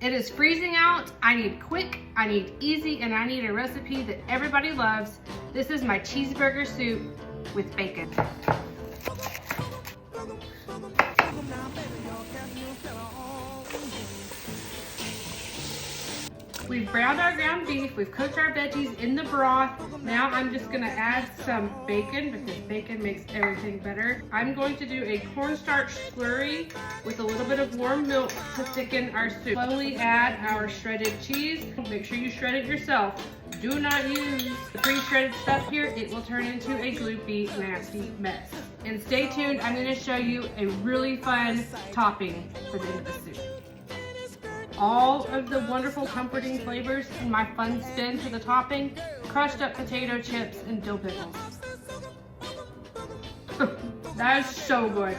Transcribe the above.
It is freezing out. I need quick, I need easy, and I need a recipe that everybody loves. This is my cheeseburger soup with bacon. We've browned our ground beef, we've cooked our veggies in the broth. Now I'm just gonna add some bacon because bacon makes everything better. I'm going to do a cornstarch slurry with a little bit of warm milk to thicken our soup. Slowly add our shredded cheese. Make sure you shred it yourself. Do not use the pre-shredded stuff here. It will turn into a gloopy, nasty mess. And stay tuned, I'm gonna show you a really fun topping for the end of the soup. All of the wonderful comforting flavors in my fun spin for the topping, crushed up potato chips and dill pickles. That is so good.